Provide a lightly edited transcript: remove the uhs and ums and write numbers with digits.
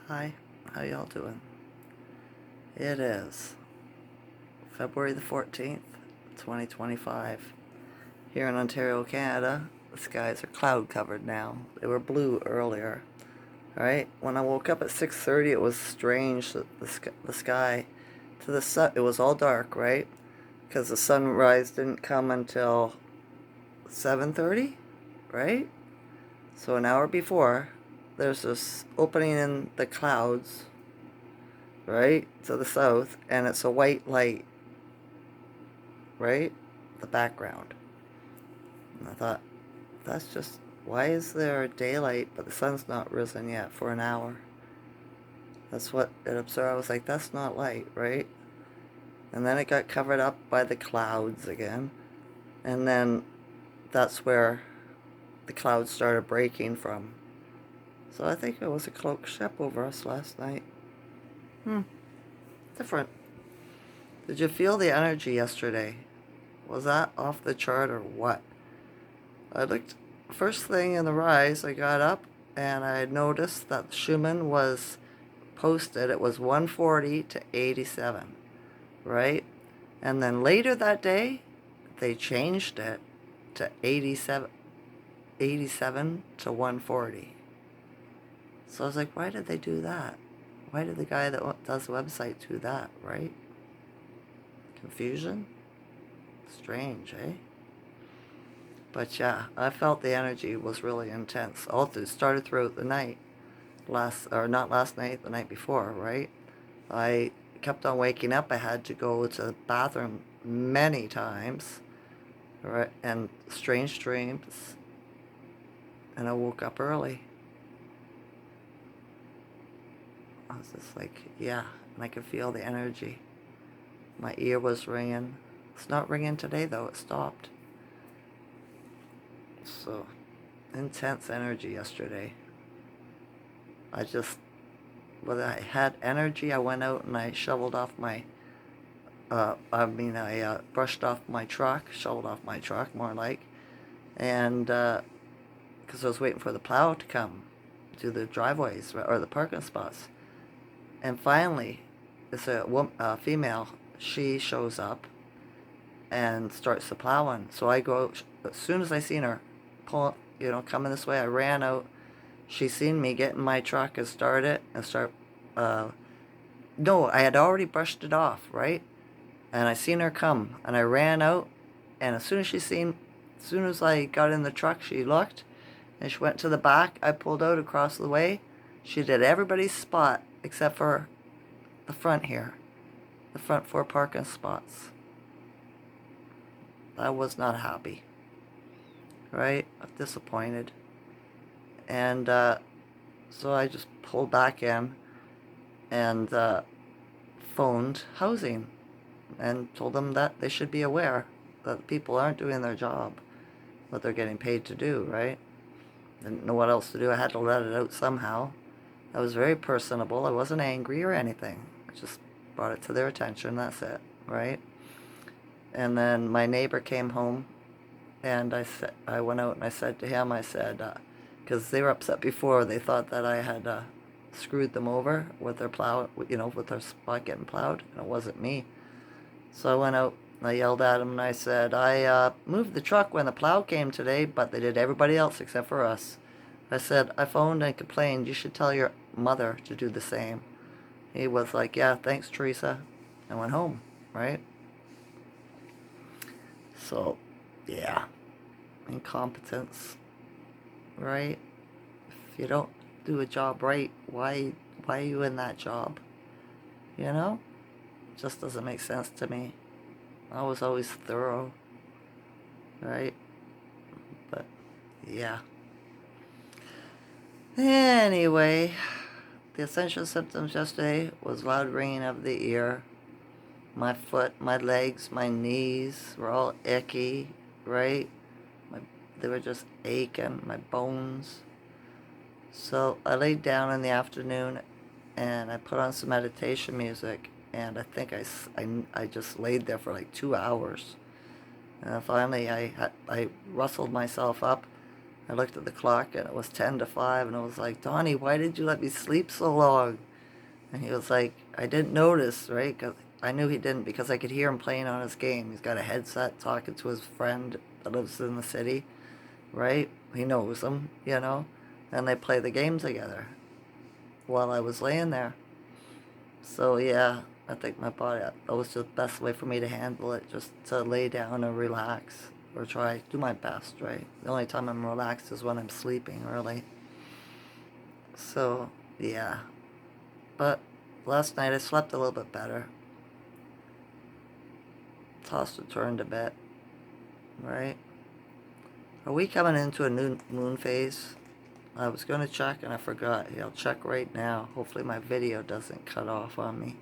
Hi, how y'all doing? It is February the 14th, 2025. Here in Ontario, Canada, the skies are cloud covered now. They were blue earlier. Right? When I woke up at 6:30, it was strange that the sky to the sun, it was all dark, right? Because the sunrise didn't come until 7:30, right? So an hour before, there's this opening in the clouds, right, to the south, and it's a white light, right, the background. And I thought, that's just, why is there daylight but the sun's not risen yet for an hour? That's what it observed. I was like, that's not light, right? And then it got covered up by the clouds again. And then that's where the clouds started breaking from. So I think it was a cloak ship over us last night. Different. Did you feel the energy yesterday? Was that off the chart or what? I looked, first thing in the rise, I got up and I noticed that Schuman was posted. It was 140 to 87, right? And then later that day, they changed it to 87 to 140. So I was like, why did they do that? Why did the guy that does the website do that, right? Confusion? Strange, eh? But yeah, I felt the energy was really intense. All through, started throughout the night. Not last night, the night before, right? I kept on waking up. I had to go to the bathroom many times, right? And strange dreams. And I woke up early. I was just like, yeah, and I could feel the energy. My ear was ringing. It's not ringing today though, it stopped. So, intense energy yesterday. I just, when I had energy, I went out and I shoveled off my, I brushed off my truck, shoveled off my truck, more like, and, because I was waiting for the plow to come to the driveways or the parking spots. And finally, it's a female, she shows up and starts the plowing. So I go out, as soon as I seen her coming this way, I ran out. She seen me get in my truck and start it and start, no, I had already brushed it off, right? And I seen her come and I ran out. And as soon as I got in the truck, she looked and she went to the back. I pulled out across the way. She did everybody's spot except for the front here, the front 4 parking spots. I was not happy, right? Disappointed. And so I just pulled back in and phoned housing and told them that they should be aware that people aren't doing their job, what they're getting paid to do, right? Didn't know what else to do. I had to let it out somehow. I was very personable. I wasn't angry or anything. I just brought it to their attention. That's it, right? And then my neighbor came home, and I went out and I said to him, I said, because they were upset before, they thought that I had screwed them over with their plow, with their spot getting plowed, and it wasn't me. So I went out and I yelled at them and I said, I moved the truck when the plow came today, but they did everybody else except for us. I said, I phoned and complained. You should tell your mother to do the same. He was like, yeah, thanks, Teresa. I went home, right? So, yeah, incompetence, right? If you don't do a job right, why are you in that job? You know? It just doesn't make sense to me. I was always thorough, right? But, yeah. Anyway, the essential symptoms yesterday was loud ringing of the ear. My foot, my legs, my knees were all icky, right? They were just aching, my bones. So I laid down in the afternoon and I put on some meditation music, and I think I just laid there for like 2 hours. And finally I rustled myself up I looked at the clock and it was 10 to 5, and I was like, Donnie, why did you let me sleep so long? And he was like, I didn't notice, right? 'Cause I knew he didn't because I could hear him playing on his game. He's got a headset talking to his friend that lives in the city, right? He knows him, you know? And they play the game together while I was laying there. So yeah, I think my body, that was the best way for me to handle it, just to lay down and relax, or try, do my best, right? The only time I'm relaxed is when I'm sleeping, really. So, yeah. But last night I slept a little bit better. Tossed and turned a bit, right? Are we coming into a new moon phase? I was going to check and I forgot. I'll check right now. Hopefully my video doesn't cut off on me.